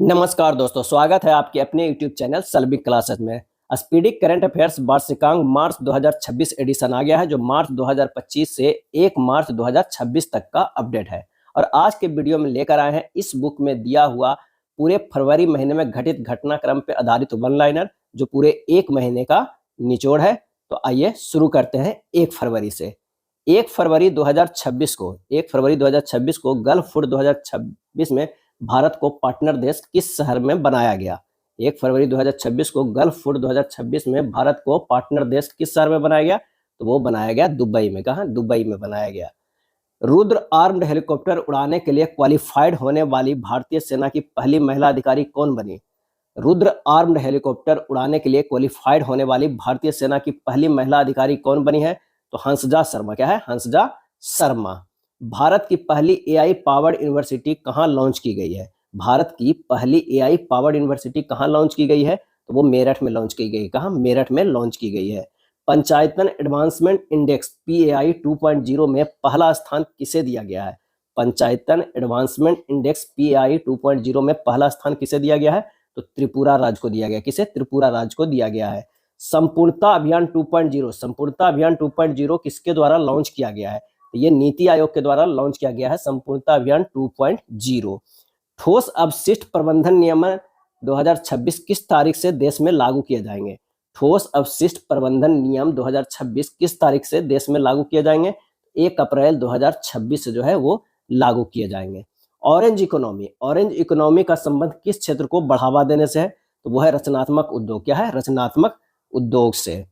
नमस्कार दोस्तों, स्वागत है आपके अपने YouTube चैनल सलबिक क्लासेस में। स्पीडी करंट अफेयर्स वार्षिकांक मार्च 2026 एडिशन आ गया है, जो मार्च 2025 से 1 मार्च 2026 तक का अपडेट है। और आज के वीडियो में लेकर आए हैं इस बुक में दिया हुआ पूरे फरवरी महीने में घटित घटनाक्रम पर आधारित वन लाइनर, जो पूरे 1 महीने का निचोड़ है। तो आइए शुरू करते हैं 1 फरवरी से। 1 फरवरी 2026 को गल्फ फूड 2026 में भारत को पार्टनर देश किस शहर में बनाया गया? 1 फरवरी 2026 को गल्फ फूड 2026 में भारत को पार्टनर देश किस शहर में बनाया गया? तो वो बनाया गया दुबई में। कहाँ? दुबई में बनाया गया। रुद्र आर्म्ड हेलीकॉप्टर उड़ाने के लिए क्वालिफाइड होने वाली भारतीय सेना की पहली महिला अधिकारी कौन बनी? रुद्र आर्म्ड हेलीकॉप्टर उड़ाने के लिए क्वालिफाइड होने वाली भारतीय सेना की पहली महिला अधिकारी कौन बनी है? तो हंसजा शर्मा। क्या है? हंसजा शर्मा। भारत की पहली एआई पावर्ड यूनिवर्सिटी कहाँ लॉन्च की गई है? भारत की पहली एआई पावर्ड यूनिवर्सिटी कहाँ लॉन्च की गई है? तो वो मेरठ में लॉन्च की गई। कहाँ? मेरठ में लॉन्च की गई है। पंचायतन एडवांसमेंट इंडेक्स पीएआई 2.0 में पहला स्थान किसे दिया गया है? पंचायतन एडवांसमेंट इंडेक्स पीएआई 2.0 में पहला स्थान किसे दिया गया है? तो त्रिपुरा राज्य को दिया गया। किसे? त्रिपुरा राज्य को दिया गया है। संपूर्णता अभियान 2.0, संपूर्णता अभियान 2.0 किसके द्वारा लॉन्च किया गया है? ये नीति आयोग के द्वारा लॉन्च किया गया है संपूर्णता अभियान 2.0। ठोस अपशिष्ट प्रबंधन नियमन 2026 किस तारीख से देश में लागू किए जाएंगे? ठोस अपशिष्ट प्रबंधन नियम 2026 किस तारीख से देश में लागू किए जाएंगे? 1 अप्रैल 2026 से जो है वो लागू किए जाएंगे। ऑरेंज इकोनॉमी, ऑरेंज इकोनॉमी का संबंध किस क्षेत्र को बढ़ावा देने से है? तो वो है रचनात्मक उद्योग। क्या है? रचनात्मक उद्योग से।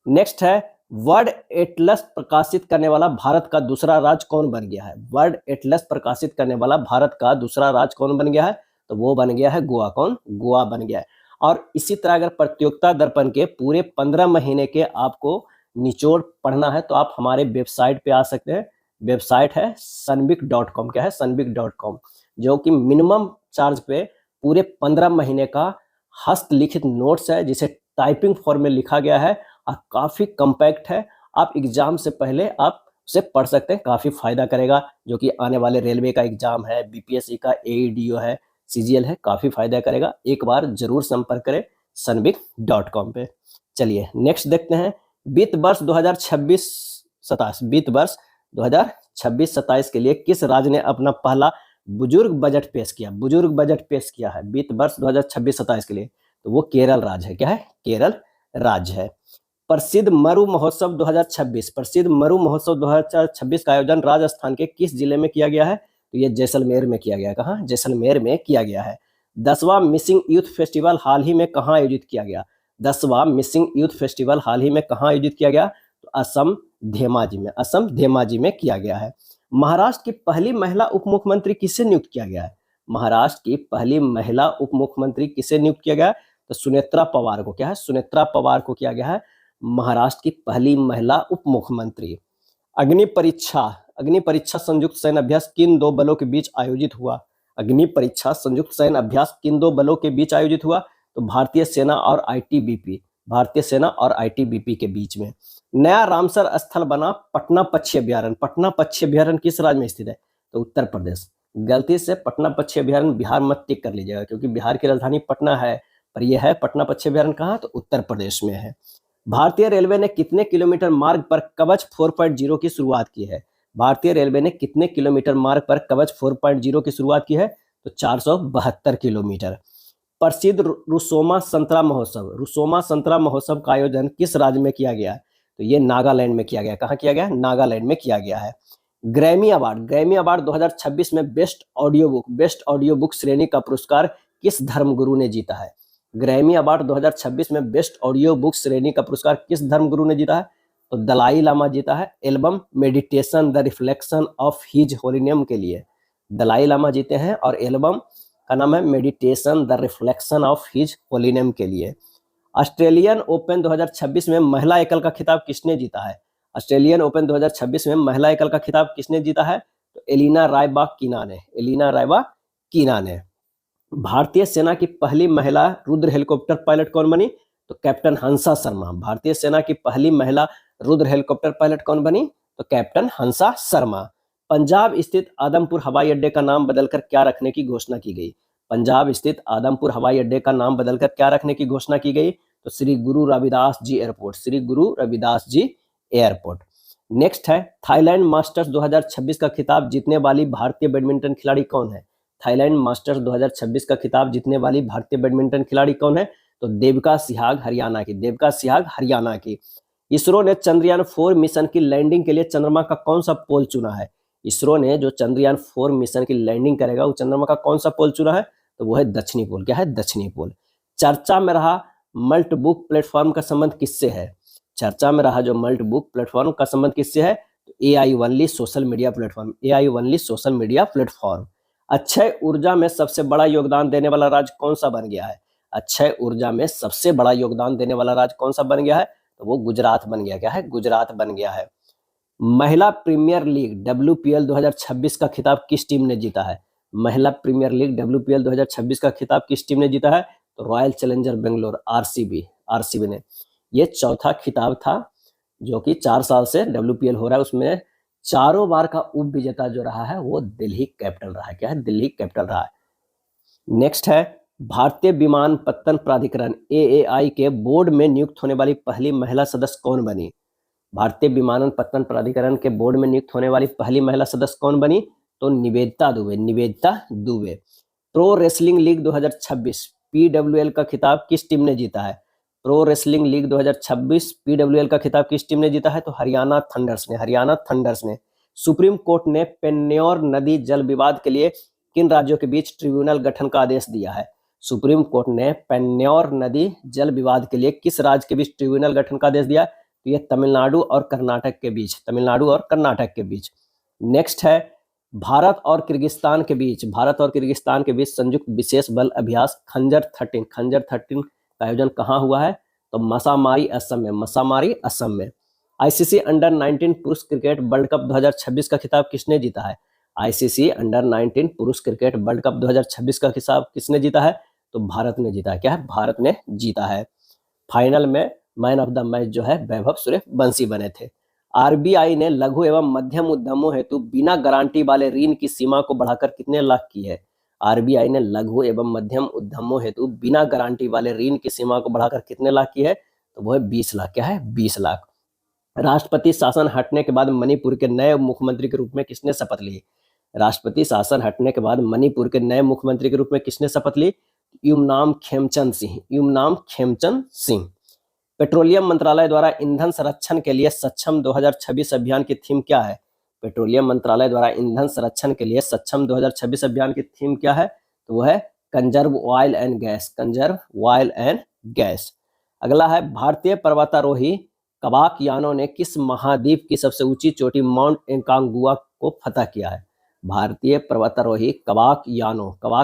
नेक्स्ट है वर्ल्ड एटलस प्रकाशित करने वाला भारत का दूसरा राज्य कौन बन गया है? वर्ल्ड एटलस प्रकाशित करने वाला भारत का दूसरा राज्य कौन बन गया है? तो वो बन गया है गोवा। कौन? गोवा बन गया है। और इसी तरह अगर प्रतियोगिता दर्पण के पूरे 15 महीने के आपको निचोड़ पढ़ना है तो आप हमारे वेबसाइट पे आ सकते हैं। वेबसाइट है sunbic.com। क्या है? sunbic.com, जो कि मिनिमम चार्ज पे पूरे 15 महीने का हस्तलिखित नोट्स है, जिसे टाइपिंग फॉर्म में लिखा गया है और काफ़ी कम्पैक्ट है। आप एग्जाम से पहले आप उसे पढ़ सकते हैं, काफ़ी फायदा करेगा। जो कि आने वाले रेलवे का एग्जाम है, बीपीएससी का एईडीओ है, सीजीएल है, काफ़ी फायदा करेगा। एक बार जरूर संपर्क करें sunbic.com पे। चलिए नेक्स्ट देखते हैं। वित्त वर्ष 2026-27, वित्त वर्ष 2026-27 के लिए किस राज्य ने अपना पहला बुजुर्ग बजट पेश किया? बुजुर्ग बजट पेश किया है वित्त वर्ष 2026-27 के लिए, तो वो केरल राज्य है। क्या है? केरल राज्य है। प्रसिद्ध मरु महोत्सव 2026, प्रसिद्ध मरु महोत्सव 2026 का आयोजन राजस्थान के किस जिले में किया गया है? तो ये जैसलमेर में किया गया। कहाँ? जैसलमेर में किया गया है। 10वां मिसिंग यूथ फेस्टिवल हाल ही में कहाँ आयोजित किया गया? 10वां मिसिंग यूथ फेस्टिवल हाल ही में कहाँ आयोजित किया गया? तो असम धेमाजी में, असम धेमाजी में किया गया है। महाराष्ट्र की पहली महिला उप मुख्यमंत्री किसे नियुक्त किया गया है? महाराष्ट्र की पहली महिला उप मुख्यमंत्री किसे नियुक्त किया गया? तो सुनेत्रा पवार को। क्या है? सुनेत्रा पवार को किया गया है महाराष्ट्र की पहली महिला उप मुख्यमंत्री। अग्नि परीक्षा, अग्नि परीक्षा संयुक्त सैन्य अभ्यास किन दो बलों के बीच आयोजित हुआ? अग्नि परीक्षा संयुक्त सैन्य अभ्यास किन दो बलों के बीच आयोजित हुआ? तो भारतीय सेना और आईटीबीपी, भारतीय सेना और आईटीबीपी के बीच में। नया रामसर स्थल बना पटना पक्षी अभ्यारण्य, पटना पक्षी अभ्यारण्य किस राज्य में स्थित है? तो उत्तर प्रदेश। गलती से पटना पक्षी अभ्यारण्य बिहार मत टिक कर लीजिएगा, क्योंकि बिहार की राजधानी पटना है, पर यह है पटना पक्षी अभ्यारण्य। कहाँ? तो उत्तर प्रदेश में है। भारतीय रेलवे ने कितने किलोमीटर मार्ग पर कवच 4.0 की शुरुआत की है? भारतीय रेलवे ने कितने किलोमीटर मार्ग पर कवच 4.0 की शुरुआत की है? तो 472 किलोमीटर। प्रसिद्ध रुसोमा संतरा महोत्सव, रुसोमा संतरा महोत्सव का आयोजन किस राज्य में किया गया है? तो ये नागालैंड में किया गया। कहाँ किया गया? नागालैंड में किया गया है। ग्रैमी अवार्ड, ग्रैमी अवार्ड 2026 में best audio book, best audio book श्रेणी का पुरस्कार किस धर्मगुरु ने जीता है? ग्रैमी अवार्ड 2026 में बेस्ट ऑडियो बुक श्रेणी का पुरस्कार किस धर्मगुरु ने जीता है? तो दलाई लामा जीता है। Album meditation the reflection of his holy name के लिए दलाई लामा जीते हैं, और एल्बम का नाम है meditation the reflection of his holy name के लिए। ऑस्ट्रेलियन ओपन 2026 में महिला एकल का खिताब किसने जीता है? ऑस्ट्रेलियन ओपन 2026 में महिला एकल का खिताब किसने जीता है? तो एलिना रायबाकिना ने, एलिना रायबाकिना ने। भारतीय सेना की पहली महिला रुद्र हेलीकॉप्टर पायलट कौन बनी? तो कैप्टन हंसा शर्मा। भारतीय सेना की पहली महिला रुद्र हेलीकॉप्टर पायलट कौन बनी? तो कैप्टन हंसा शर्मा। पंजाब स्थित आदमपुर हवाई अड्डे का नाम बदलकर क्या रखने की घोषणा की गई? पंजाब स्थित आदमपुर हवाई अड्डे का नाम बदलकर क्या रखने की घोषणा की गई? तो Shri Guru Ravidas ji airport, Shri Guru Ravidas ji airport. Next है, थाईलैंड मास्टर्स 2026 का खिताब जीतने वाली भारतीय बैडमिंटन खिलाड़ी कौन है? थाईलैंड मास्टर्स 2026 का खिताब जीतने वाली भारतीय बैडमिंटन खिलाड़ी कौन है? तो देविका सिहाग हरियाणा की, देविका सिहाग हरियाणा की। इसरो ने चंद्रयान 4 मिशन की लैंडिंग के लिए चंद्रमा का कौन सा पोल चुना है? इसरो ने जो चंद्रयान 4 मिशन की लैंडिंग करेगा वो चंद्रमा का कौन सा पोल चुना है? तो वो है दक्षिणी पोल। क्या है? दक्षिणी पोल। चर्चा में रहा मल्ट बुक प्लेटफॉर्म का संबंध किससे है? चर्चा में रहा जो मल्ट बुक प्लेटफॉर्म का संबंध किससे है? तो AI only social media platform, AI only social media platform. Akshay ऊर्जा में सबसे बड़ा योगदान देने वाला राज्य कौन सा बन गया है? अक्षय ऊर्जा में सबसे बड़ा योगदान देने वाला राज्य कौन सा बन गया है? तो वो गुजरात बन गया। क्या है? गुजरात बन गया है। महिला प्रीमियर लीग WPL 2026 का खिताब किस टीम ने जीता है? महिला प्रीमियर लीग WPL 2026 का खिताब किस टीम ने जीता है? तो रॉयल चैलेंजर बेंगलोर, आरसीबी ने। ये चौथा खिताब था जो कि 4 साल से WPL हो रहा है, उसमें चारों बार का उप विजेता जो रहा है वो दिल्ली कैपिटल रहा है। क्या है? दिल्ली कैपिटल रहा है। नेक्स्ट है, भारतीय विमानपत्तन प्राधिकरण AAI के बोर्ड में नियुक्त होने वाली पहली महिला सदस्य कौन बनी? भारतीय विमानपत्तन प्राधिकरण के बोर्ड में नियुक्त होने वाली पहली महिला सदस्य कौन बनी? तो Nivedita Dubey, Nivedita Dubey. Pro wrestling league 2026 PWL का खिताब किस टीम ने जीता है? प्रो रेसलिंग लीग 2026 PWL का खिताब किस टीम ने जीता है? तो हरियाणा थंडर्स ने, हरियाणा थंडर्स ने। सुप्रीम कोर्ट ने पेन्योर नदी जल विवाद के लिए किन राज्यों के बीच ट्रिब्यूनल गठन का आदेश दिया है? सुप्रीम कोर्ट ने पेन्योर नदी जल विवाद के लिए किस राज्य के बीच ट्रिब्यूनल गठन का आदेश दिया? तो ये तमिलनाडु और कर्नाटक के बीच, तमिलनाडु और कर्नाटक के बीच। नेक्स्ट है, भारत और किर्गिस्तान के बीच संयुक्त विशेष बल अभ्यास खंजर 13 का आयोजन कहाँ हुआ है? तो मसामारी असम में, मसामारी असम में। ICC अंडर 19 पुरुष क्रिकेट वर्ल्ड कप 2026 का खिताब किसने जीता है? ICC अंडर 19 पुरुष क्रिकेट वर्ल्ड कप 2026 का खिताब किसने जीता है? तो भारत ने जीता है। क्या है? भारत ने जीता है। फाइनल में मैन ऑफ द मैच जो है वैभव सूर्यवंशी बने थे। RBI ने लघु एवं मध्यम उद्यमों हेतु बिना गारंटी वाले ऋण की सीमा को बढ़ाकर कितने लाख की है? RBI ने लघु एवं मध्यम उद्यमों हेतु बिना गारंटी वाले ऋण की सीमा को बढ़ाकर कितने लाख की है? तो वो है 20 लाख। क्या है? 20 लाख। राष्ट्रपति शासन हटने के बाद मणिपुर के नए मुख्यमंत्री के रूप में किसने शपथ ली? राष्ट्रपति शासन हटने के बाद मणिपुर के नए मुख्यमंत्री के रूप में किसने शपथ ली? युमनाम खेमचंद सिंह, युमनाम खेमचंद सिंह। पेट्रोलियम मंत्रालय द्वारा ईंधन संरक्षण के लिए सक्षम 2026 अभियान की थीम क्या है? पेट्रोलियम मंत्रालय द्वारा ईंधन संरक्षण के लिए सक्षम 2026 अभियान की थीम क्या है? तो वो है conserve oil and gas, conserve oil and gas. अगला है, भारतीय पर्वतारोही कबाक यानो ने किस महाद्वीप की सबसे ऊंची चोटी माउंट एकांगुआ को फतह किया है? भारतीय पर्वतारोही कबाक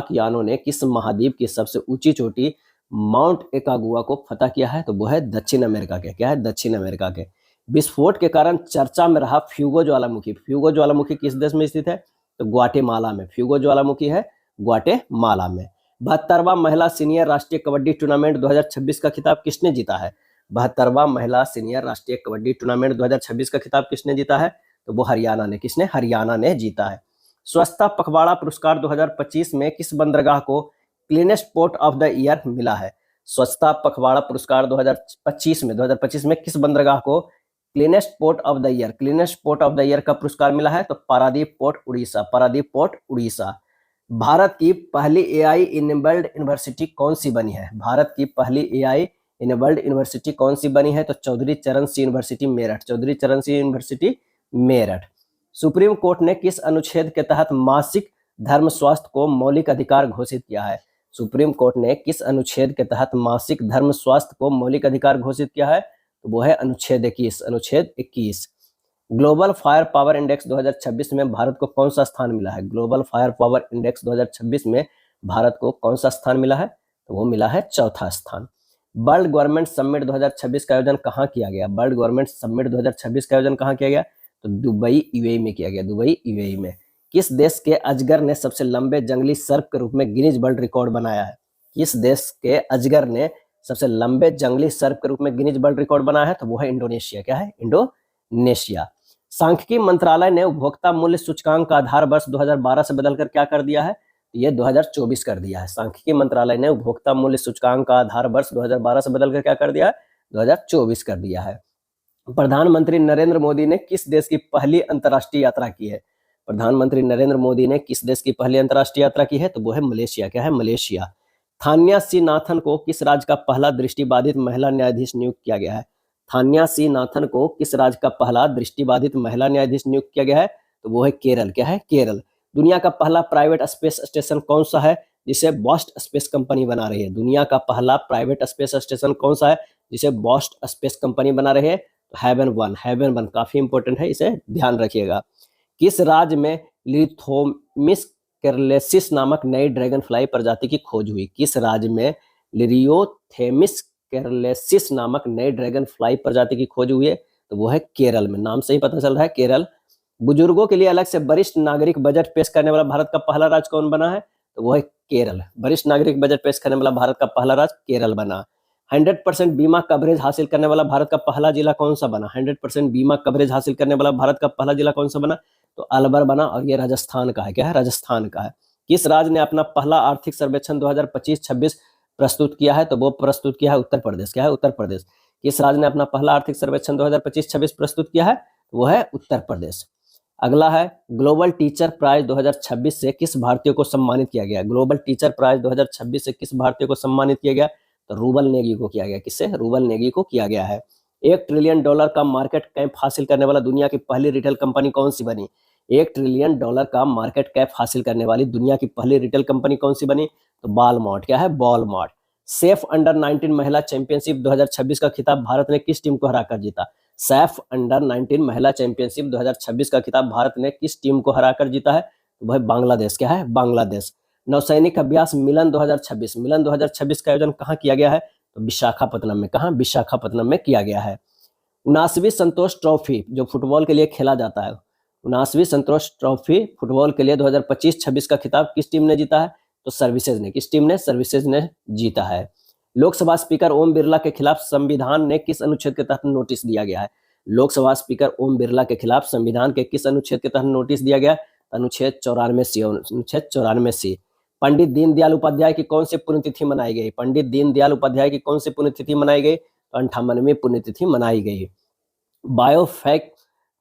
यानो ने किस महाद्वीप की सबसे ऊंची चोटी माउंट एकागुआ को फतह किया है? तो वो है दक्षिण अमेरिका के। क्या है? दक्षिण अमेरिका के। विस्फोट के कारण चर्चा में रहा फ्यूगो ज्वालामुखी, फ्यूगो ज्वालामुखी किस देश में स्थित है? तो ग्वाटेमाला में। फ्यूगो ज्वालामुखी है ग्वाटेमाला में। 72वां महिला सीनियर राष्ट्रीय कबड्डी टूर्नामेंट 2026 का खिताब किसने जीता है? 72वां महिला सीनियर राष्ट्रीय कबड्डी टूर्नामेंट 2026 का खिताब किसने जीता है? तो वो हरियाणा ने। किसने? हरियाणा ने जीता है। स्वच्छता पखवाड़ा पुरस्कार 2025 में किस बंदरगाह को cleanest port of the year मिला है? स्वच्छता पखवाड़ा पुरस्कार 2025 में किस बंदरगाह को cleanest port of the year का पुरस्कार मिला है? तो पारादीप पोर्ट उड़ीसा, पारादीप पोर्ट उड़ीसा। भारत की पहली AI इनेबल्ड यूनिवर्सिटी कौन सी बनी है? भारत की पहली AI इनेबल्ड यूनिवर्सिटी कौन सी बनी है? तो चौधरी चरण सिंह यूनिवर्सिटी मेरठ, चौधरी चरण Singh university Meerut. Supreme court ने किस अनुच्छेद के तहत मासिक धर्म स्वास्थ्य को मौलिक अधिकार घोषित किया है? सुप्रीम कोर्ट ने किस अनुच्छेद के तहत मासिक धर्म स्वास्थ्य को मौलिक अधिकार घोषित किया है? तो वो है अनुच्छेद 21, अनुच्छेद 21। ग्लोबल फायर पावर इंडेक्स 2026 में भारत को कौन सा स्थान मिला है? ग्लोबल फायर पावर इंडेक्स 2026 में भारत को कौन सा स्थान मिला है? तो वो मिला है चौथा स्थान। वर्ल्ड गवर्नमेंट समिट 2026 का आयोजन कहाँ किया गया? वर्ल्ड गवर्नमेंट समिट 2026 का आयोजन कहाँ किया गया? तो दुबई UAE में किया गया, दुबई UAE में। किस देश के अजगर ने सबसे लंबे जंगली सर्प के रूप में गिनीज वर्ल्ड रिकॉर्ड बनाया है? किस देश के अजगर ने सबसे लंबे जंगली सर्प के रूप में गिनीज वर्ल्ड रिकॉर्ड बनाया है? तो वो है इंडोनेशिया। क्या है? इंडोनेशिया। सांख्यिकी मंत्रालय ने उपभोक्ता मूल्य सूचकांक का आधार वर्ष 2012 से बदलकर क्या कर दिया है? ये 2024 कर दिया है। सांख्यिकी मंत्रालय ने उपभोक्ता मूल्य सूचकांक का आधार वर्ष 2012 से बदलकर क्या कर दिया है, 2024 कर दिया है। प्रधानमंत्री नरेंद्र मोदी ने किस देश की पहली अंतर्राष्ट्रीय यात्रा की है? प्रधानमंत्री नरेंद्र मोदी ने किस देश की पहली अंतर्राष्ट्रीय यात्रा की है? तो वो है मलेशिया। क्या है? मलेशिया। थान्या सी नाथन को किस राज्य का पहला दृष्टिबाधित महिला न्यायाधीश नियुक्त किया गया है? थान्या सी नाथन को किस राज्य का पहला दृष्टिबाधित महिला न्यायाधीश नियुक्त किया गया है? तो वो है केरल। क्या है? केरल। दुनिया का पहला प्राइवेट स्पेस स्टेशन कौन सा है जिसे बॉस्ट स्पेस कंपनी बना रही है? दुनिया का पहला प्राइवेट स्पेस स्टेशन कौन सा है जिसे बॉस्ट स्पेस कंपनी बना रही है? Heaven one. हेवन वन काफी इंपॉर्टेंट है, इसे ध्यान रखिएगा। किस राज्य में लिरियोथेमिस केरलेसिस नामक नई ड्रैगन फ्लाई प्रजाति की खोज हुई? किस राज्य में लिरियोथेमिस केरलेसिस नामक नई ड्रैगन फ्लाई प्रजाति की खोज हुई है? तो वो है केरल में। नाम से ही पता चल रहा है, केरल। बुजुर्गों के लिए अलग से वरिष्ठ नागरिक बजट पेश करने वाला भारत का पहला राज्य कौन बना है? तो वो है केरल। वरिष्ठ नागरिक बजट पेश करने वाला भारत का पहला राज्य केरल बना। 100% बीमा कवरेज हासिल करने वाला भारत का पहला जिला कौन सा बना? 100% बीमा कवरेज हासिल करने वाला भारत का पहला जिला कौन सा बना? तो अलवर बना, और ये राजस्थान का है। क्या है? राजस्थान का है। किस राज्य ने अपना पहला आर्थिक सर्वेक्षण 2025-26 प्रस्तुत किया है? तो वो प्रस्तुत किया है उत्तर प्रदेश। क्या है? उत्तर प्रदेश। किस राज्य ने अपना पहला आर्थिक सर्वेक्षण 2025-26 प्रस्तुत किया है? वो है उत्तर प्रदेश। अगला है ग्लोबल टीचर प्राइज 2026 से किस भारतीय को सम्मानित किया गया? ग्लोबल टीचर प्राइज 2026 से किस भारतीय को सम्मानित किया गया? तो रूबल नेगी को किया गया। किससे? रूबल नेगी को किया गया है। $1 ट्रिलियन का मार्केट कैप हासिल करने वाला दुनिया की पहली रिटेल कंपनी कौन सी बनी? $1 ट्रिलियन का मार्केट कैप हासिल करने वाली दुनिया की पहली रिटेल कंपनी कौन सी बनी? तो वॉलमार्ट। क्या है? वॉलमार्ट। सेफ अंडर 19 महिला चैंपियनशिप 2026 का खिताब भारत ने किस टीम को हराकर जीता? सैफ अंडर 19 महिला चैंपियनशिप 2026 का खिताब भारत ने किस टीम को हराकर जीता है? तो वह बांग्लादेश। क्या है? बांग्लादेश। नौसैनिक अभ्यास मिलन 2026। मिलन 2026 का आयोजन कहाँ किया गया है? तो विशाखापत्तनम में। कहाँ? विशाखापत्तनम में किया गया है। 79वीं संतोष ट्रॉफी जो फुटबॉल के लिए खेला जाता है, 79वीं संतोष ट्रॉफी फुटबॉल के लिए 2025-26 का खिताब किस टीम ने जीता है? तो सर्विसेज ने। किस टीम ने? सर्विसेज ने जीता है। लोकसभा स्पीकर ओम बिरला के खिलाफ संविधान ने किस अनुच्छेद के तहत नोटिस दिया गया है? लोकसभा स्पीकर ओम बिरला के खिलाफ संविधान के किस अनुच्छेद के तहत नोटिस दिया गया? अनुच्छेद 94 अनुच्छेद 94 पंडित दीनदयाल उपाध्याय की कौन सी पुण्यतिथि मनाई गई? पंडित दीनदयाल उपाध्याय की कौन सी पुण्यतिथि मनाई गई? तो 58वीं पुण्यतिथि मनाई गई। बायोफेक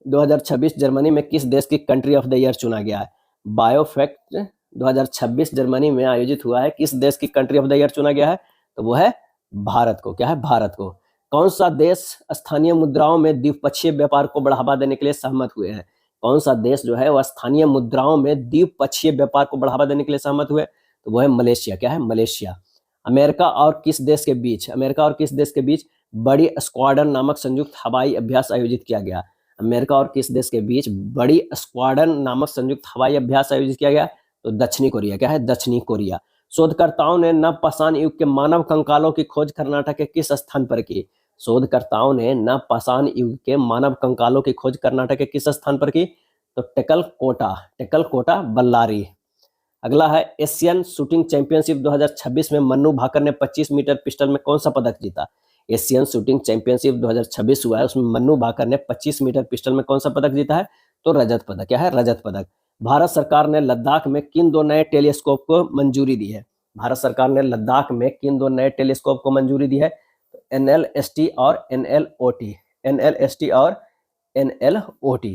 2026 जर्मनी में किस देश की कंट्री ऑफ द ईयर चुना गया है? बायोफेक्ट 2026 जर्मनी में आयोजित हुआ है, किस देश की कंट्री ऑफ द ईयर चुना गया है? तो वो है भारत को। क्या है? भारत को। कौन सा देश स्थानीय मुद्राओं में द्विपक्षीय व्यापार को बढ़ावा देने के लिए सहमत हुए हैं? कौन सा देश जो है वह स्थानीय मुद्राओं में द्विपक्षीय व्यापार को बढ़ावा देने के लिए सहमत हुए? तो वो है मलेशिया। क्या है? मलेशिया। अमेरिका और किस देश के बीच बड़ी स्क्वाड्रन नामक संयुक्त हवाई अभ्यास आयोजित किया गया? अमेरिका और किस देश के बीच बड़ी स्क्वाड्रन नामक संयुक्त हवाई अभ्यास आयोजित किया गया? तो दक्षिणी कोरिया। क्या है? दक्षिणी कोरिया। शोधकर्ताओं ने नवपाषाण युग के मानव कंकालों की खोज कर्नाटक के किस स्थान पर की? शोधकर्ताओं ने नवपाषाण युग के मानव कंकालों की खोज कर्नाटक के किस स्थान पर की? तो टेकलकोटा बल्लारी। अगला है एशियन शूटिंग चैंपियनशिप 2026 में मन्नू भाकर ने 25 मीटर पिस्टल में कौन सा पदक जीता? एशियन शूटिंग चैंपियनशिप 2026 हुआ है, उसमें मन्नू भाकर ने 25 मीटर पिस्टल में कौन सा पदक जीता है? तो रजत पदक। क्या है? रजत पदक। भारत सरकार ने लद्दाख में किन 2 नए टेलीस्कोप को मंजूरी दी है? भारत सरकार ने लद्दाख में किन 2 नए टेलीस्कोप को मंजूरी दी है? NLST और NLOT।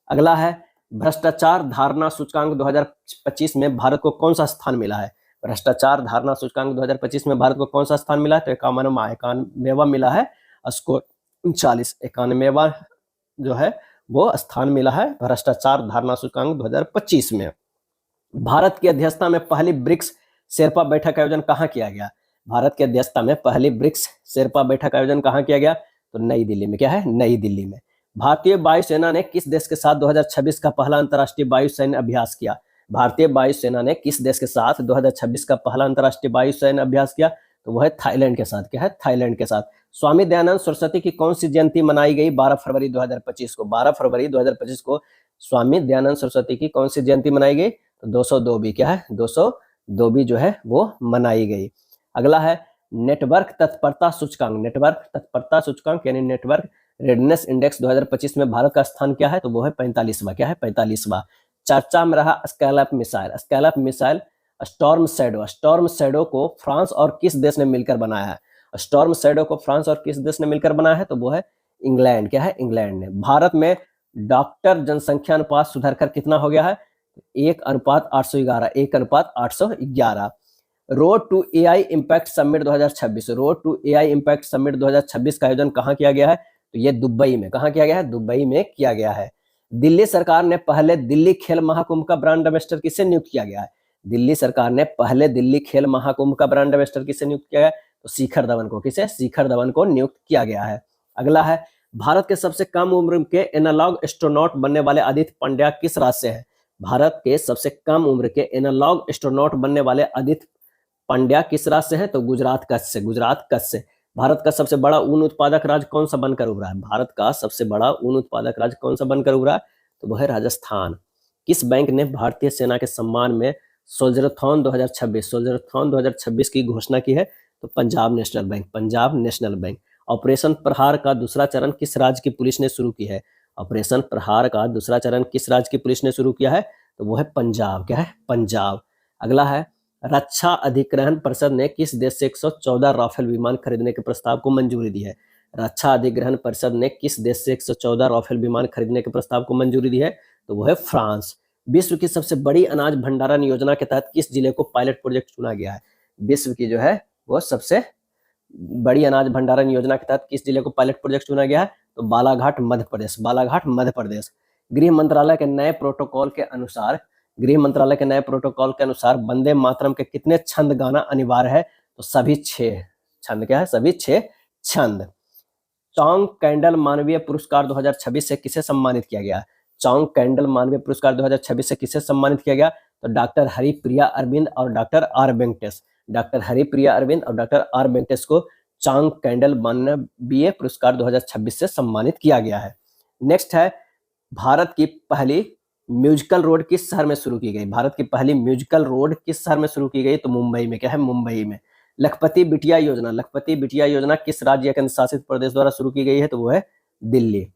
अगला है भ्रष्टाचार धारणा सूचकांक 2025 में भारत को कौन सा स्थान मिला है? भ्रष्टाचार धारणा सूचकांक 2025 में भारत को कौन सा स्थान मिला है? तो 91वां मिला है। स्कोर 39, 91वां जो है वो स्थान मिला है भ्रष्टाचार धारणा सूचकांक 2025 में। भारत की अध्यक्षता में पहली ब्रिक्स शेरपा बैठक का आयोजन कहाँ किया गया? भारत की अध्यक्षता में पहली ब्रिक्स शेरपा बैठक का आयोजन कहाँ किया गया? तो नई दिल्ली में। क्या है? नई दिल्ली में। भारतीय वायुसेना ने किस देश के साथ 2026 का पहला अंतर्राष्ट्रीय वायुसैन्य अभ्यास किया? भारतीय वायुसेना ने किस देश के साथ 2026 का पहला अंतर्राष्ट्रीय वायुसैन्य अभ्यास किया? तो वह है थाईलैंड के साथ। क्या है? थाईलैंड के साथ। स्वामी दयानंद सरस्वती की कौन सी जयंती मनाई गई 12 फरवरी 2025 को? 12 फरवरी 2025 को स्वामी दयानंद सरस्वती की कौन सी जयंती मनाई गई? तो 202वीं। क्या है? 202वीं जो है वो मनाई गई। अगला है नेटवर्क तत्परता सूचकांक यानी नेटवर्क रेडनेस इंडेक्स 2025 में भारत का स्थान क्या है? तो वो है 45वां। क्या है? 45वां। चर्चा में रहा स्कैलप मिसाइल स्टॉर्म शैडो को फ्रांस और किस देश ने मिलकर बनाया है? स्टॉर्म शैडो को फ्रांस और किस देश ने मिलकर बनाया है? तो वो है इंग्लैंड। क्या है? इंग्लैंड ने। भारत में डॉक्टर जनसंख्या अनुपात सुधरकर कितना हो गया है? 1:811, 1:811। Road to AI impact summit 2026, road to AI impact summit 2026 का आयोजन कहाँ किया गया है? तो ये दुबई में। कहाँ किया गया है? दुबई में किया गया है। दिल्ली सरकार ने पहले दिल्ली खेल महाकुंभ का ब्रांड एम्बेसडर किसे नियुक्त किया गया है? दिल्ली सरकार ने पहले दिल्ली खेल महाकुंभ का ब्रांड एम्बेसडर किसे नियुक्त किया गया? तो शिखर धवन को। किसे? शिखर धवन को नियुक्त किया गया है। अगला है, भारत के सबसे कम उम्र के एनालॉग एस्ट्रोनॉट बनने वाले आदित्य पंड्या किस राज्य से है? भारत के सबसे कम उम्र के एनालॉग एस्ट्रोनॉट बनने वाले आदित्य पंड्या किस राज्य से है? तो गुजरात कच्छ से। गुजरात कच्छ से। भारत का सबसे बड़ा ऊन उत्पादक राज्य कौन सा बनकर उभरा है? भारत का सबसे बड़ा ऊन उत्पादक राज्य कौन सा बनकर उभरा है? तो वह है राजस्थान। किस बैंक ने भारतीय सेना के सम्मान में सोल्जरथॉन 2026 की घोषणा की है? तो Punjab national bank. Punjab national bank. Operation प्रहार का दूसरा चरण किस राज्य की पुलिस ने शुरू की है? ऑपरेशन प्रहार का दूसरा चरण किस राज्य की पुलिस ने शुरू किया है? तो वो है पंजाब। क्या है? पंजाब। अगला है, रक्षा अधिग्रहण परिषद ने किस देश से 114 राफेल विमान खरीदने के प्रस्ताव को मंजूरी दी है? रक्षा अधिग्रहण परिषद ने किस देश से 114 राफेल विमान खरीदने के प्रस्ताव को मंजूरी दी है? तो वो है फ्रांस। विश्व की सबसे बड़ी अनाज भंडारण योजना के तहत किस जिले को पायलट प्रोजेक्ट चुना गया है? विश्व की जो है वो सबसे बड़ी अनाज भंडारण योजना के तहत किस जिले को पायलट प्रोजेक्ट चुना गया है? तो बालाघाट मध्य प्रदेश। बालाघाट मध्य प्रदेश। गृह मंत्रालय के नए प्रोटोकॉल के अनुसार वंदे मातरम के कितने छंद गाना अनिवार्य है? तो सभी 6 छंद। क्या है? सभी 6 छंद। चौंग कैंडल मानवीय पुरस्कार 2026 से किसे सम्मानित किया गया? चौंग कैंडल मानवीय पुरस्कार 2026 से किसे सम्मानित किया गया? तो डॉक्टर हरिप्रिया अरविंद और doctor R Venkatesh. Doctor Haripriya Arvind और डॉक्टर आर वेंकटेश को चौंग कैंडल मानवीय पुरस्कार 2026 से सम्मानित किया गया है। नेक्स्ट है, भारत की पहली म्यूजिकल रोड किस शहर में शुरू की गई? भारत की पहली म्यूजिकल रोड किस शहर में शुरू की गई? तो मुंबई में। क्या है? मुंबई में। लखपति बिटिया योजना किस राज्य या केंद्र शासित प्रदेश द्वारा शुरू की गई है? तो वो है दिल्ली।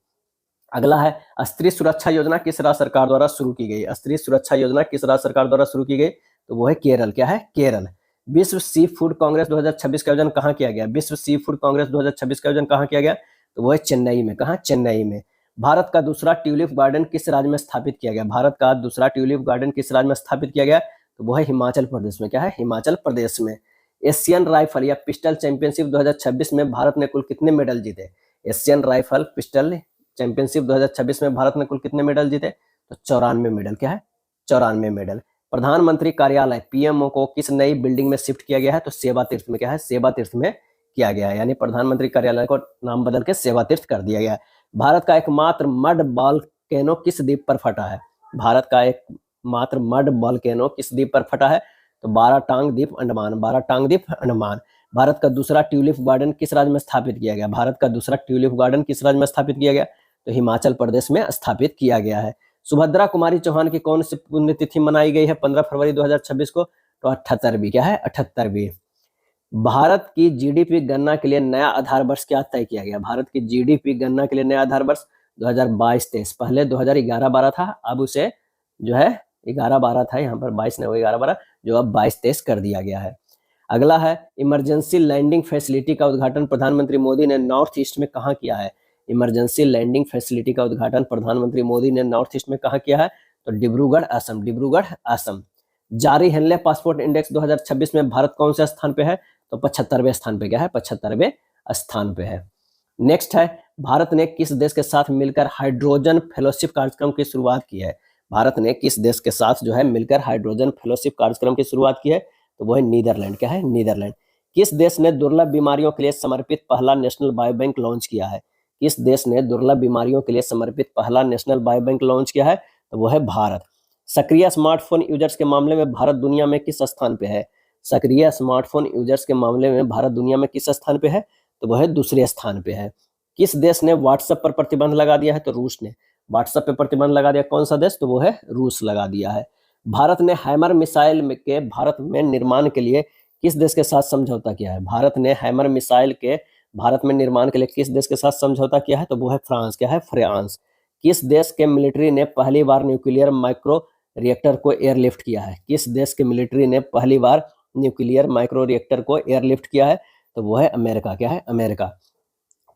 अगला है, स्त्री सुरक्षा योजना किस राज्य सरकार द्वारा शुरू की गई? स्त्री सुरक्षा योजना किस राज्य सरकार द्वारा शुरू की गई? तो वो है केरल। क्या है? केरल। विश्व सी फूड कांग्रेस 2026 का आयोजन कहाँ किया गया? विश्व सी फूड कांग्रेस 2026 का आयोजन कहाँ किया गया? तो वो है चेन्नई में। कहाँ? चेन्नई में। भारत का दूसरा ट्यूलिप गार्डन किस राज्य में स्थापित किया गया? भारत का दूसरा ट्यूलिप गार्डन किस राज्य में स्थापित किया गया? तो वो है हिमाचल प्रदेश में। क्या है? हिमाचल प्रदेश में। एशियन राइफल या पिस्टल चैंपियनशिप 2026 में भारत ने कुल कितने मेडल जीते? एशियन राइफल पिस्टल चैंपियनशिप 2026 में भारत ने कुल कितने मेडल जीते? तो 94 मेडल। क्या है? 94 मेडल। प्रधानमंत्री कार्यालय पीएमओ को किस नई बिल्डिंग में शिफ्ट किया गया है? तो सेवा तीर्थ में। क्या है? सेवा तीर्थ में किया गया है। यानी प्रधानमंत्री कार्यालय को नाम बदल के सेवा तीर्थ कर दिया गया है। भारत का एकमात्र मड वॉल्केनो किस द्वीप पर फटा है? भारत का एकमात्र मड वॉल्केनो किस द्वीप पर फटा है? तो बाराटांग द्वीप अंडमान। बाराटांग द्वीप अंडमान। भारत का दूसरा ट्यूलिप गार्डन किस राज्य में स्थापित किया गया? भारत का दूसरा ट्यूलिप गार्डन किस राज्य में स्थापित किया गया? तो हिमाचल प्रदेश में स्थापित किया गया है। सुभद्रा कुमारी चौहान की कौन सी पुण्यतिथि मनाई गई है 15 फरवरी 2026 को? तो 78वीं। क्या है? 78वीं। भारत की जीडीपी गणना के लिए नया आधार वर्ष क्या तय किया गया? भारत की जीडीपी गणना के लिए नया आधार वर्ष 2022-23। पहले 2011-12 था, अब उसे जो है 11-12 था, यहाँ पर 22 नहीं, 11-12 जो अब 22-23 कर दिया गया है। अगला है, इमरजेंसी लैंडिंग फैसिलिटी का उद्घाटन प्रधानमंत्री मोदी ने नॉर्थ ईस्ट में कहाँ किया है? इमरजेंसी लैंडिंग फैसिलिटी का उद्घाटन प्रधानमंत्री मोदी ने नॉर्थ ईस्ट में कहाँ किया है? तो डिब्रूगढ़ असम। डिब्रूगढ़ असम। जारी हेनले पासपोर्ट इंडेक्स 2026 में भारत कौन से स्थान पे है? तो 75वें स्थान पे। क्या है? 75वें स्थान पे है। नेक्स्ट है, भारत ने किस देश के साथ मिलकर हाइड्रोजन फेलोशिप कार्यक्रम की शुरुआत की है? भारत ने किस देश के साथ जो है मिलकर हाइड्रोजन फेलोशिप कार्यक्रम की शुरुआत की है? तो वो है नीदरलैंड। क्या है? नीदरलैंड। किस देश ने दुर्लभ बीमारियों के लिए समर्पित पहला नेशनल बायोबैंक लॉन्च किया है? किस देश ने दुर्लभ बीमारियों के लिए समर्पित पहला नेशनल बायोबैंक लॉन्च किया है? तो वो है भारत। सक्रिय स्मार्टफोन यूजर्स के मामले में भारत दुनिया में किस स्थान पे है? सक्रिय स्मार्टफोन यूजर्स के मामले में भारत दुनिया में किस स्थान पे है? तो वह दूसरे स्थान पे है। किस देश ने व्हाट्सएप पर प्रतिबंध लगा दिया है? तो रूस ने व्हाट्सएप पे प्रतिबंध लगा दिया। कौन सा देश? तो वो है रूस लगा दिया है। भारत ने हैमर मिसाइल के भारत में निर्माण के लिए किस देश के साथ समझौता किया है? भारत ने हैमर मिसाइल के भारत में निर्माण के लिए किस देश के साथ समझौता किया है? तो वो है फ्रांस। क्या है? फ्रांस। किस देश के मिलिट्री ने पहली बार न्यूक्लियर माइक्रो रिएक्टर को एयरलिफ्ट किया है? किस देश के मिलिट्री ने पहली बार न्यूक्लियर माइक्रो रिएक्टर को एयरलिफ्ट किया है? तो वो है अमेरिका। क्या है? अमेरिका।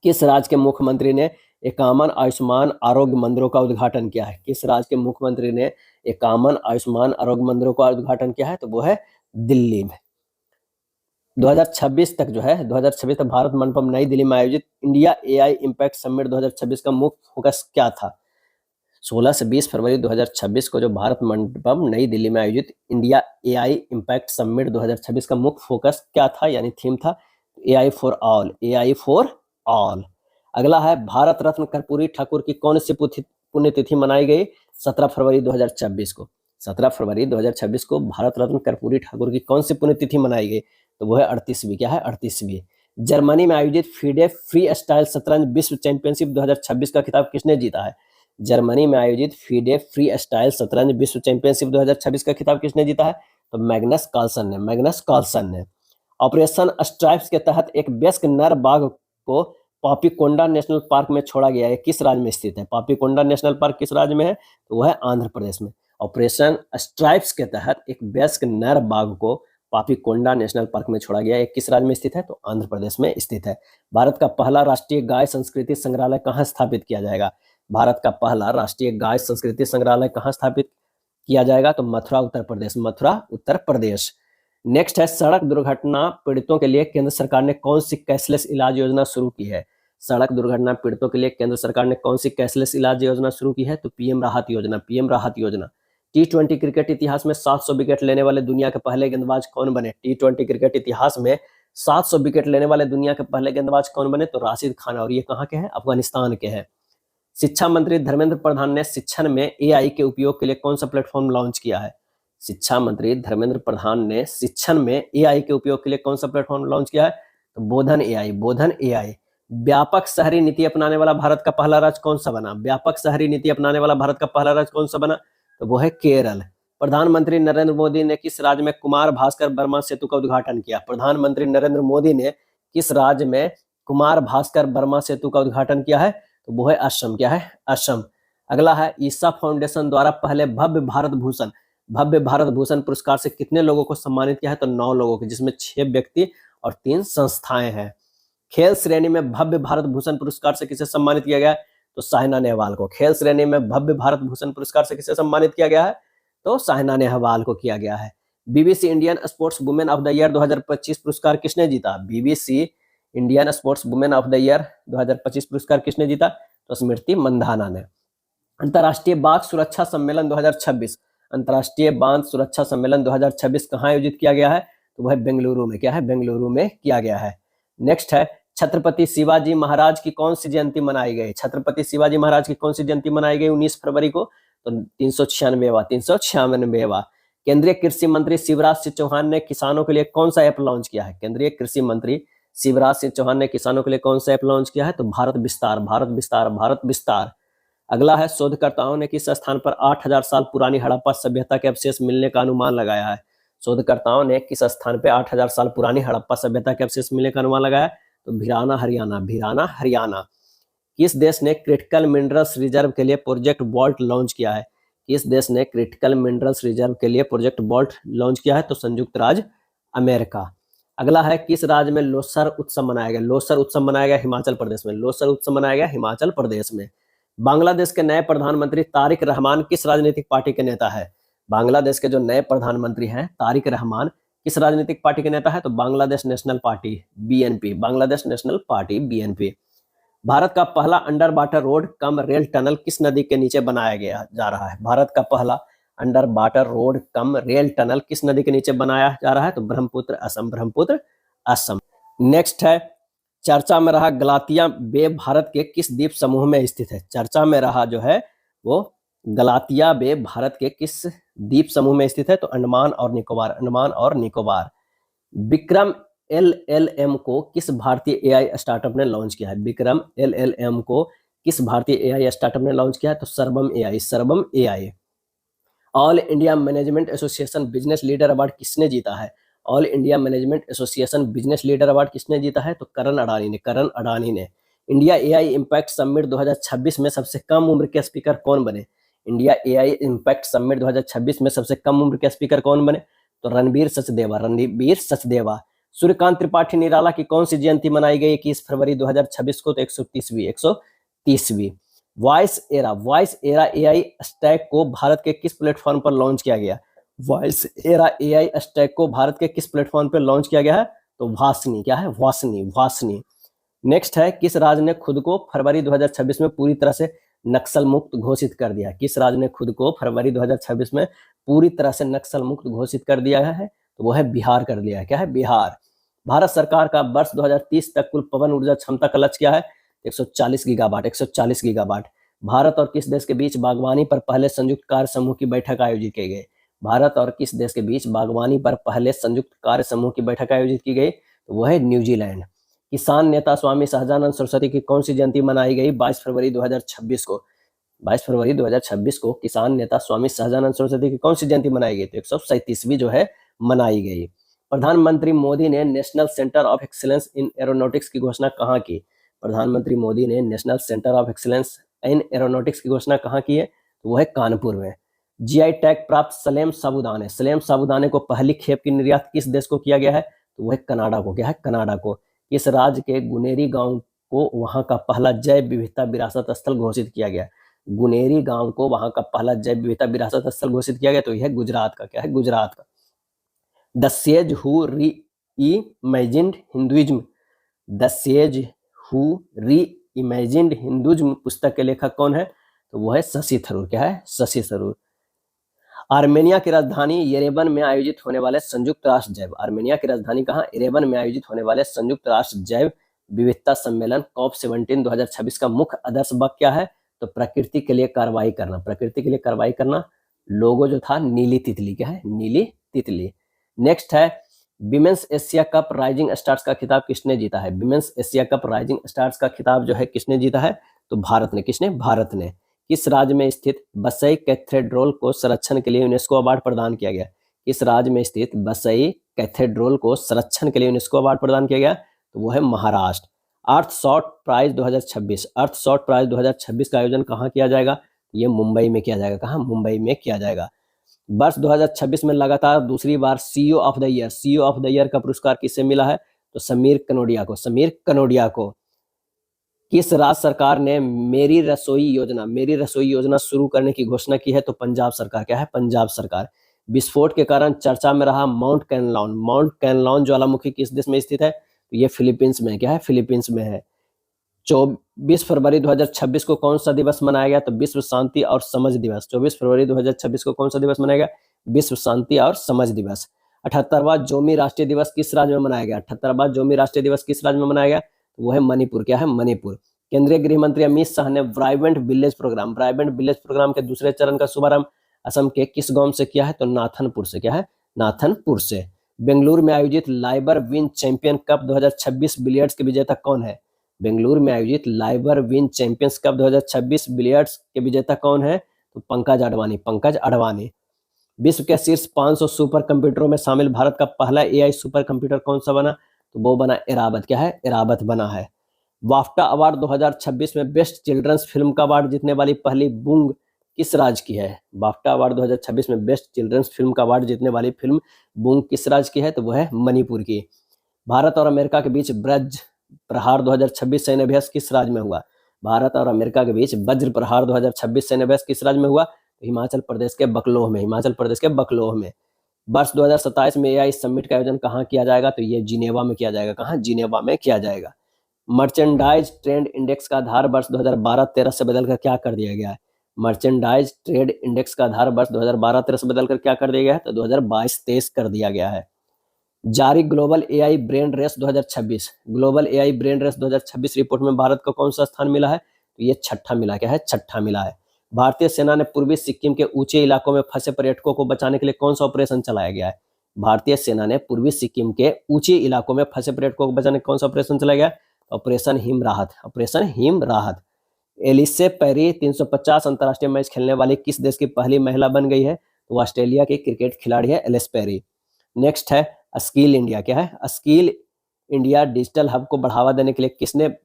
किस राज्य के मुख्यमंत्री ने 51 आयुष्मान आरोग्य मंदिरों का उद्घाटन किया है? किस राज्य के मुख्यमंत्री ने 51 आयुष्मान आरोग्य मंदिरों का उद्घाटन किया है? तो वो है दिल्ली में। 2026 तक जो है 2026 तक भारत मंडपम नई दिल्ली में आयोजित इंडिया एआई इम्पैक्ट समिट 2026 का मुख्य फोकस क्या था? 16 से 20 फरवरी 2026 को जो भारत मंडपम नई दिल्ली में आयोजित इंडिया एआई इम्पैक्ट समिट 2026 का मुख्य फोकस क्या था, यानी थीम था? AI for all. AI for all. अगला है भारत रत्न कर्पूरी ठाकुर की कौन सी पुण्यतिथि मनाई गई? 17 फरवरी 2026 को। 17 फरवरी 2026 को भारत रत्न कर्पूरी ठाकुर की कौन सी पुण्यतिथि मनाई गई? तो वो है 38वीं। क्या है? 38वीं। जर्मनी में आयोजित फीडे फ्री स्टाइल शतरंज विश्व चैंपियनशिप 2026 का खिताब किसने जीता है? जर्मनी में आयोजित फीडे फ्री स्टाइल शतरंज विश्व चैंपियनशिप 2026 का खिताब किसने जीता है? तो मैग्नस कार्लसन ने। मैग्नस कार्लसन ने। ऑपरेशन स्ट्राइप्स के तहत एक वयस्क नर बाघ को पापीकोंडा नेशनल पार्क में छोड़ा गया है। किस राज्य में स्थित है? पापीकोंडा नेशनल पार्क किस राज्य में है? तो वह है आंध्र प्रदेश में। ऑपरेशन स्ट्राइप्स के तहत एक वयस्क नर बाघ को पापीकोंडा नेशनल पार्क में छोड़ा गया है। किस राज्य में स्थित है? तो आंध्र प्रदेश में स्थित है। भारत का पहला राष्ट्रीय गाय संस्कृति संग्रहालय कहाँ स्थापित किया जाएगा? भारत का पहला राष्ट्रीय गाय संस्कृति संग्रहालय कहाँ स्थापित किया जाएगा? तो मथुरा उत्तर प्रदेश। मथुरा उत्तर प्रदेश। नेक्स्ट है सड़क दुर्घटना पीड़ितों के लिए केंद्र सरकार ने कौन सी कैशलेस इलाज योजना शुरू की है? सड़क दुर्घटना पीड़ितों के लिए केंद्र सरकार ने कौन सी कैशलेस इलाज योजना शुरू की है? तो पीएम राहत योजना। पीएम राहत योजना। टी20 क्रिकेट इतिहास में 700 विकेट लेने वाले दुनिया के पहले गेंदबाज कौन बने? टी20 क्रिकेट इतिहास में 700 विकेट लेने वाले दुनिया के पहले गेंदबाज कौन बने? तो राशिद खान। और ये कहाँ के हैं? अफगानिस्तान के हैं। शिक्षा मंत्री धर्मेंद्र प्रधान ने शिक्षण में एआई के उपयोग के लिए कौन सा प्लेटफॉर्म लॉन्च किया है? शिक्षा मंत्री धर्मेंद्र प्रधान ने शिक्षण में एआई के उपयोग के लिए कौन सा प्लेटफॉर्म लॉन्च किया है? तो बोधन एआई। बोधन एआई। व्यापक शहरी नीति अपनाने वाला भारत का पहला राज्य कौन सा बना? व्यापक शहरी नीति अपनाने वाला भारत का पहला राज्य कौन सा बना? तो वो है केरल। प्रधानमंत्री नरेंद्र मोदी ने किस राज्य में कुमार भास्कर बर्मा सेतु का उद्घाटन किया? प्रधानमंत्री नरेंद्र मोदी ने किस राज्य में कुमार भास्कर बर्मा सेतु का उद्घाटन किया है? तो वो है असम। क्या है? असम। अगला है ईसा फाउंडेशन द्वारा पहले भव्य भारत भूषण पुरस्कार से कितने लोगों को सम्मानित किया है? तो 9 लोगों को, जिसमें 6 व्यक्ति और 3 संस्थाएं हैं। खेल श्रेणी में भव्य भारत भूषण पुरस्कार से किसे सम्मानित किया गया है? तो साइना नेहवाल को। खेल श्रेणी में भव्य भारत भूषण पुरस्कार से किसे सम्मानित किया गया है? तो साइना नेहवाल को किया गया है। BBC Indian sports women of the year 2025 पुरस्कार किसने जीता? BBC Indian sports women of the year 2025 पुरस्कार किसने जीता? तो स्मृति मंधाना ने। अंतर्राष्ट्रीय बाघ सुरक्षा सम्मेलन 2026। अंतर्राष्ट्रीय बाघ सुरक्षा सम्मेलन 2026 कहाँ आयोजित किया गया है? तो वह बेंगलुरु में। क्या है? बेंगलुरु में किया गया है। नेक्स्ट है छत्रपति शिवाजी महाराज की कौन सी जयंती मनाई गई? छत्रपति शिवाजी महाराज की कौन सी जयंती मनाई गई 19 फरवरी को? तो 396वां। केंद्रीय कृषि मंत्री शिवराज सिंह चौहान ने किसानों के लिए कौन सा ऐप लॉन्च किया है? केंद्रीय कृषि मंत्री शिवराज सिंह चौहान ने किसानों के लिए कौन सा ऐप लॉन्च किया है? तो भारत विस्तार। भारत विस्तार। भारत विस्तार। अगला है शोधकर्ताओं ने किस स्थान पर 8000 साल पुरानी हड़प्पा सभ्यता के अवशेष मिलने का अनुमान लगाया है? शोधकर्ताओं ने किस स्थान पर 8000 साल पुरानी हड़प्पा सभ्यता के अवशेष मिलने का अनुमान लगाया? तो भिराना हरियाणा। भिराना हरियाणा। किस देश ने क्रिटिकल मिनरल्स रिजर्व के लिए प्रोजेक्ट वॉल्ट लॉन्च किया है? किस देश ने क्रिटिकल मिनरल्स रिजर्व के लिए प्रोजेक्ट वॉल्ट लॉन्च किया है? तो संयुक्त राज्य अमेरिका। अगला है किस राज्य में लोसर उत्सव मनाया गया? लोसर उत्सव मनाया गया हिमाचल प्रदेश में। लोसर उत्सव मनाया गया हिमाचल प्रदेश में। बांग्लादेश के नए प्रधानमंत्री तारिक रहमान किस राजनीतिक पार्टी के नेता है? बांग्लादेश के जो नए प्रधानमंत्री हैं तारिक रहमान किस राजनीतिक पार्टी के नेता है? तो Bangladesh national party BNP. Bangladesh national party BNP. Bharat का पहला under water road cum rail tunnel किस नदी के नीचे बनाया गया जा रहा है? भारत का पहला under water road cum rail tunnel किस नदी के नीचे बनाया जा रहा है? तो ब्रह्मपुत्र असम। ब्रह्मपुत्र असम। नेक्स्ट है चर्चा में रहा गलातिया बे भारत के किस द्वीप समूह में स्थित है? चर्चा में रहा जो है वो गलातिया बे भारत के किस द्वीप समूह में स्थित है? तो अंडमान और निकोबार। अंडमान और निकोबार। विक्रम एलएलएम को किस भारतीय एआई स्टार्टअप ने लॉन्च किया है? विक्रम एलएलएम को किस भारतीय एआई स्टार्टअप ने लॉन्च किया है? तो सर्वम एआई। सर्वम AI. All India management association business leader award किसने जीता है? All India management association business leader award किसने जीता है? तो करण अडानी ने। करण अडानी ने। इंडिया एआई इम्पैक्ट समिट 2026 में सबसे कम उम्र के स्पीकर कौन बने? इंडिया एआई इम्पैक्ट समिट 2026 में सबसे कम उम्र के स्पीकर कौन बने? तो रणबीर सचदेवा। सूर्यकांत त्रिपाठी निराला की कौन सी जयंती मनाई गई 21 फरवरी 2026 को? तो 130वीं। वॉइस एरा एआई स्टैक को भारत के किस प्लेटफॉर्म पर लॉन्च किया गया? वॉइस एरा एआई स्टैक को भारत के किस प्लेटफॉर्म पर लॉन्च किया गया है? तो वासनी। क्या है? वासनी। नेक्स्ट है, किस राज्य ने खुद को फरवरी 2026 में पूरी तरह से नक्सल मुक्त घोषित कर दिया? किस राज्य ने खुद को फरवरी 2026 में पूरी तरह से नक्सल मुक्त घोषित कर दिया है? तो वो है बिहार कर दिया है। क्या है? बिहार। भारत सरकार का वर्ष 2030 तक कुल पवन ऊर्जा क्षमता का लक्ष्य क्या है? 140 गीगावाट। भारत और किस देश के बीच बागवानी पर पहले संयुक्त कार्य समूह की बैठक आयोजित की गई? भारत और किस देश के बीच बागवानी पर पहले संयुक्त कार्य समूह की बैठक आयोजित की गई? तो वो है न्यूजीलैंड। किसान नेता स्वामी सहजानंद सरस्वती की कौन सी जयंती मनाई गई 22 फरवरी 2026 को? 22 फरवरी 2026 को किसान नेता स्वामी सहजानंद सरस्वती की कौन सी जयंती मनाई गई? तो 137वीं जो है मनाई गई। प्रधानमंत्री मोदी ने national centre of excellence in aeronautics की घोषणा कहाँ की? प्रधानमंत्री मोदी ने national centre of excellence in aeronautics की घोषणा कहाँ की है? तो वो है कानपुर में। जीआई टैग प्राप्त सलेम साबूदाने को पहली खेप की निर्यात किस देश को किया गया है? तो वो है कनाडा को। क्या है? कनाडा को। किस राज्य के गुनेरी गांव को वहां का पहला जैव विविधता विरासत स्थल घोषित किया गया? गुनेरी गांव को वहां का पहला जैव विविधता विरासत स्थल घोषित किया गया, तो यह गुजरात का। क्या है? गुजरात का। द सेज हु री-इमेजिन्ड हिंदुइज्म पुस्तक के लेखक कौन है? तो वो है शशि थरूर। क्या है? शशि थरूर। आर्मेनिया की राजधानी येरेवन में आयोजित होने वाले संयुक्त राष्ट्र जैव विविधता सम्मेलन COP17 2026 का मुख्य आदर्श वाक्य क्या है? तो प्रकृति के लिए कार्रवाई करना। लोगो जो था नीली तितली। क्या है? नीली तितली। नेक्स्ट है, women's Asia cup rising stars का खिताब किसने जीता है? Women's Asia cup rising stars का खिताब जो है किसने जीता है? तो भारत ने। किसने? भारत ने। किस राज्य में स्थित बसई कैथेड्रल को संरक्षण के लिए यूनेस्को अवार्ड प्रदान किया गया? किस राज्य में स्थित बसई कैथेड्रल को संरक्षण के लिए यूनेस्को अवार्ड प्रदान किया गया? तो वो है महाराष्ट्र। अर्थ शॉट प्राइज 2026 का आयोजन कहाँ किया जाएगा? ये मुंबई में किया जाएगा। कहाँ? मुंबई में किया जाएगा। वर्ष 2026 में लगातार दूसरी बार सीईओ ऑफ द ईयर का पुरस्कार किसे मिला है? तो समीर कनोडिया को। किस राज्य सरकार ने मेरी रसोई योजना शुरू करने की घोषणा की है? तो पंजाब सरकार। क्या है? पंजाब सरकार। विस्फोट के कारण चर्चा में रहा माउंट कैनलॉन ज्वालामुखी किस देश में स्थित है? तो ये फिलीपींस में। क्या है? फिलीपींस में है। 24 फरवरी 2026 को कौन सा दिवस मनाया गया? तो विश्व शांति और समझ दिवस। 24 फरवरी 2026 को कौन सा दिवस मनाया गया? विश्व शांति और समझ दिवस। 78वां जोमी राष्ट्रीय दिवस किस राज्य में मनाया गया? 78वां जोमी राष्ट्रीय दिवस किस राज्य में मनाया गया? वो है मणिपुर। क्या है? मणिपुर। केंद्रीय गृह मंत्री अमित शाह ने वाइब्रेंट विलेज प्रोग्राम के दूसरे चरण का शुभारंभ असम के किस गांव से किया है? तो नाथनपुर से। क्या है? नाथनपुर से। बेंगलुरु में आयोजित Liber win champion cup 2026 billiards के विजेता कौन है? बेंगलुरु में आयोजित Liber win champions cup 2026 billiards के विजेता कौन है? तो पंकज अडवाणी। विश्व के शीर्ष 500 सुपर कंप्यूटरों में शामिल भारत का पहला एआई सुपर कंप्यूटर कौन सा बना? तो वो बना एरावत। क्या है? एरावत बना है। वाफ्टा अवार्ड 2026 में बेस्ट चिल्ड्रंस फिल्म का अवार्ड जीतने वाली पहली बूंग किस राज्य की है? वाफ्टा अवार्ड 2026 में बेस्ट चिल्ड्रंस फिल्म का अवार्ड जीतने वाली फिल्म बूंग किस राज्य की है? तो वो है मणिपुर की। भारत और अमेरिका के बीच वज्र प्रहार 2026 सैन्य अभ्यास किस राज्य में हुआ? भारत और अमेरिका के बीच वज्र प्रहार 2026 सैन्य अभ्यास किस राज्य में हुआ? तो हिमाचल प्रदेश के बकलोह में। वर्ष 2027 में एआई समिट का आयोजन कहाँ किया जाएगा? तो ये जिनेवा में किया जाएगा। कहाँ? जिनेवा में किया जाएगा। मर्चेंडाइज ट्रेड इंडेक्स का आधार वर्ष 2012-13 से बदलकर क्या कर दिया गया है? मर्चेंडाइज ट्रेड इंडेक्स का आधार वर्ष 2012-13 से बदलकर क्या कर दिया गया है? तो 2022-23 कर दिया गया है। जारी global AI brain race 2026 report में भारत को कौन सा स्थान मिला है? तो ये छठा मिला। क्या है? छठा मिला है। भारतीय सेना ने पूर्वी सिक्किम के ऊंचे इलाकों में फंसे पर्यटकों को बचाने के लिए कौन सा ऑपरेशन चलाया गया है? भारतीय सेना ने पूर्वी सिक्किम के ऊंचे इलाकों में फंसे पर्यटकों को बचाने कौन सा ऑपरेशन चलाया गया? ऑपरेशन हिम राहत। एलिसे पेरी 350 अंतर्राष्ट्रीय मैच खेलने वाली किस देश की पहली महिला बन गई है? तो ऑस्ट्रेलिया की क्रिकेट खिलाड़ी है एलिस पेरी। नेक्स्ट है स्किल इंडिया। क्या है? स्किल इंडिया डिजिटल हब को बढ़ावा देने के लिए किसने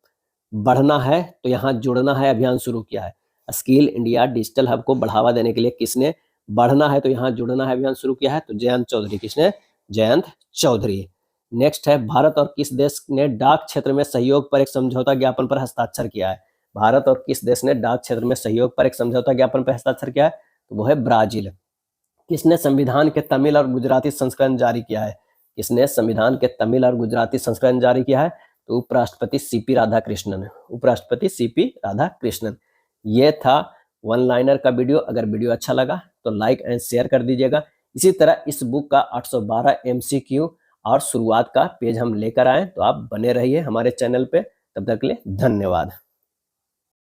बढ़ना है तो यहाँ जुड़ना है अभियान शुरू किया है? स्किल इंडिया डिजिटल हब को बढ़ावा देने के लिए किसने बढ़ना है तो यहाँ जुड़ना है अभियान शुरू किया है? तो जयंत चौधरी। किसने? जयंत चौधरी। नेक्स्ट है, भारत और किस देश ने डाक क्षेत्र में सहयोग पर एक समझौता ज्ञापन पर हस्ताक्षर किया है? भारत और किस देश ने डाक क्षेत्र में सहयोग पर एक समझौता ज्ञापन पर हस्ताक्षर किया है? तो वो है ब्राजील। किसने संविधान के तमिल और गुजराती संस्करण जारी किया है? किसने संविधान के तमिल और गुजराती संस्करण जारी किया है? तो उपराष्ट्रपति सीपी राधाकृष्णन। उपराष्ट्रपति सीपी राधाकृष्णन। ये था वन लाइनर का वीडियो। अगर वीडियो अच्छा लगा तो लाइक एंड शेयर कर दीजिएगा। इसी तरह इस बुक का 812 MCQ और शुरुआत का पेज हम लेकर आए, तो आप बने रहिए हमारे चैनल पे। तब तक के लिए धन्यवाद।